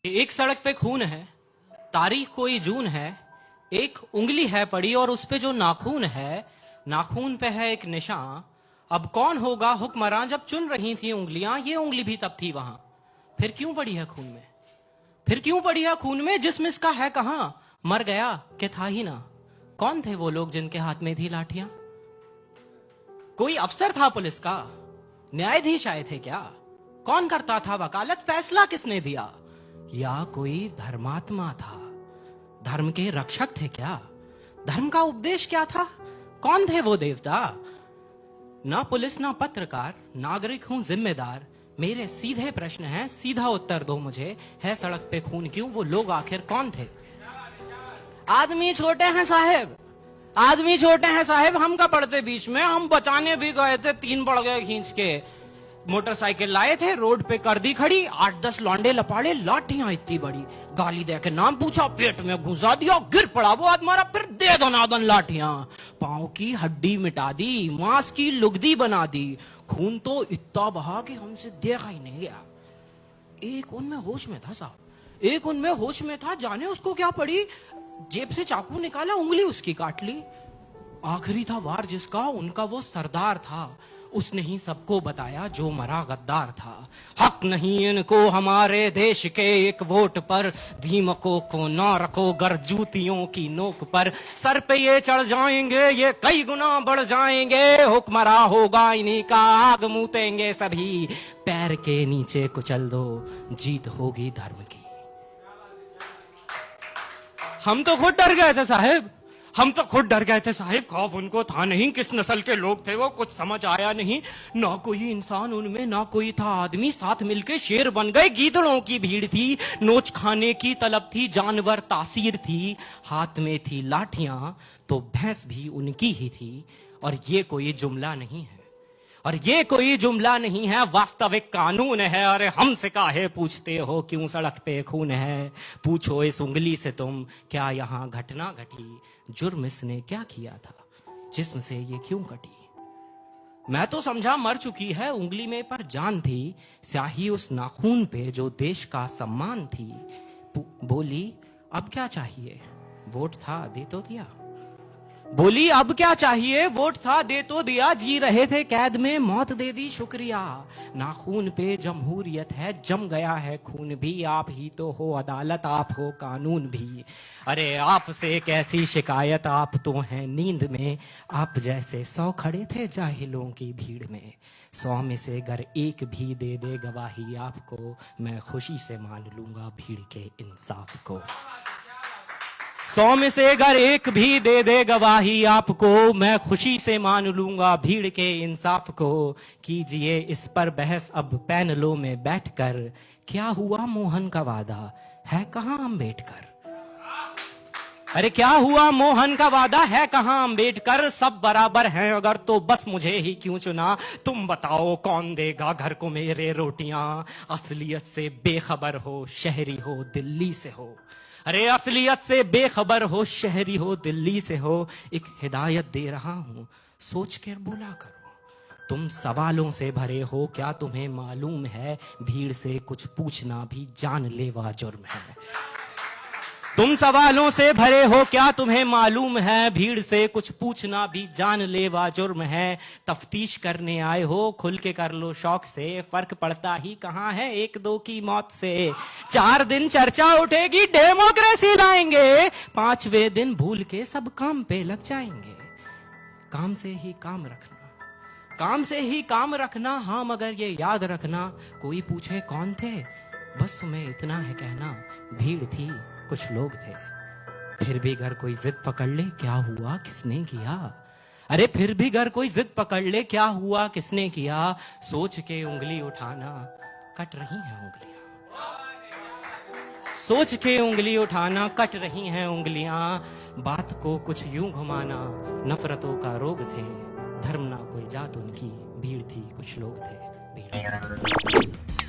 एक सड़क पे खून है, तारीख कोई जून है, एक उंगली है पड़ी और उस पे जो नाखून है, नाखून पे है एक निशान। अब कौन होगा हुक्मरान, जब चुन रही थी उंगलियां, ये उंगली भी तब थी वहां। फिर क्यों पड़ी है खून में, फिर क्यों पड़ी है खून में, जिस्म इसका है कहां, मर गया कि था ही ना। कौन थे वो लोग जिनके हाथ में थी लाठियां? कोई अफसर था पुलिस का, न्यायाधीश आए थे क्या? कौन करता था वकालत, फैसला किसने दिया? या कोई धर्मात्मा था, धर्म के रक्षक थे क्या? धर्म का उपदेश क्या था? कौन थे वो देवता? ना पुलिस ना पत्रकार, नागरिक हूं जिम्मेदार। मेरे सीधे प्रश्न हैं, सीधा उत्तर दो मुझे। है सड़क पे खून क्यों, वो लोग आखिर कौन थे? आदमी छोटे हैं साहेब, आदमी छोटे हैं साहेब, हम का पड़ते बीच में, हम बचाने भी गए थे, 3 पड़ गए खींच के। मोटरसाइकिल लाए थे, रोड पे कर दी खड़ी, 8-10 लौंडे लपाड़े, लाठियां इतनी बड़ी, गाली दे के नाम पूछा, पेट में घुसा दिया, गिर पड़ा वो आदमी, मारा, फिर दे दनादन लाठियां, पांव की हड्डी मिटा दी, मांस की लुगदी बना दी। खून तो इतना बहा कि हमसे देखा ही नहीं गया। एक उनमें होश में था साहब, एक उनमें होश में था, जाने उसको क्या पड़ी, जेब से चाकू निकाला, उंगली उसकी काट ली। आखिरी था वार जिसका, उनका वो सरदार था, उसने ही सबको बताया जो मरा गद्दार था। हक नहीं इनको हमारे देश के एक वोट पर, धीमकों को ना रखो गर जूतियों की नोक पर। सर पे ये चढ़ जाएंगे, ये कई गुना बढ़ जाएंगे, हुक्मरा होगा इन्हीं का, आग मूतेंगे सभी। पैर के नीचे कुचल दो, जीत होगी धर्म की। हम तो खुद डर गए थे साहेब, हम तो खुद डर गए थे साहिब। खौफ उनको था नहीं, किस नस्ल के लोग थे वो, कुछ समझ आया नहीं। ना कोई इंसान उनमें, ना कोई था आदमी, साथ मिलके शेर बन गए। गीदड़ों की भीड़ थी, नोच खाने की तलब थी, जानवर तासीर थी। हाथ में थी लाठियां तो भैंस भी उनकी ही थी। और ये कोई जुमला नहीं है, और ये कोई जुमला नहीं है, वास्तविक कानून है। अरे हमसे काहे पूछते हो क्यों सड़क पे खून है? पूछो इस उंगली से तुम, क्या यहां घटना घटी? जुर्म इसने क्या किया था, जिस्म से ये क्यों कटी? मैं तो समझा मर चुकी है, उंगली में पर जान थी, स्याही उस नाखून पे जो देश का सम्मान थी। बोली अब क्या चाहिए, वोट था दे तो दिया। बोली अब क्या चाहिए, वोट था दे तो दिया। जी रहे थे कैद में, मौत दे दी शुक्रिया। नाखून पे जमहूरियत है, जम गया है खून भी। आप ही तो हो अदालत, आप हो कानून भी। अरे आपसे कैसी शिकायत, आप तो हैं नींद में। आप जैसे 100 खड़े थे जाहिलों की भीड़ में। 100 में से अगर एक भी दे दे गवाही आपको, मैं खुशी से मान लूंगा भीड़ के इंसाफ को। 100 में से अगर एक भी दे दे गवाही आपको, मैं खुशी से मान लूंगा भीड़ के इंसाफ को। कीजिए इस पर बहस अब पैनलों में बैठकर, क्या हुआ मोहन का वादा, है कहां अम्बेडकर? अरे क्या हुआ मोहन का वादा, है कहां अम्बेडकर? सब बराबर हैं अगर तो बस मुझे ही क्यों चुना? तुम बताओ कौन देगा घर को मेरे रोटियां? असलियत से बेखबर हो, शहरी हो दिल्ली से हो। अरे असलियत से बेखबर हो, शहरी हो दिल्ली से हो। एक हिदायत दे रहा हूं, सोच कर बोला करो। तुम सवालों से भरे हो, क्या तुम्हें मालूम है भीड़ से कुछ पूछना भी जानलेवा जुर्म है? तुम सवालों से भरे हो, क्या तुम्हें मालूम है भीड़ से कुछ पूछना भी जानलेवा जुर्म है? तफ्तीश करने आए हो, खुल के कर लो शौक से, फर्क पड़ता ही कहां है 1-2 की मौत से। 4 दिन चर्चा उठेगी, डेमोक्रेसी लाएंगे, 5वें दिन भूल के सब काम पे लग जाएंगे। काम से ही काम रखना, काम से ही काम रखना। हाँ मगर ये याद रखना, कोई पूछे कौन थे, बस तुम्हें इतना है कहना, भीड़ थी कुछ लोग थे। फिर भी अगर कोई जिद पकड़ ले, क्या हुआ किसने किया? अरे फिर भी अगर कोई जिद पकड़ ले, क्या हुआ किसने किया? सोच के उंगली उठाना, कट रही हैं उंगलियां। सोच के उंगली उठाना, कट रही हैं उंगलियां। बात को कुछ यूं घुमाना, नफरतों का रोग थे। धर्म ना कोई जात उनकी, भीड़ थी कुछ लोग थे, भीड़।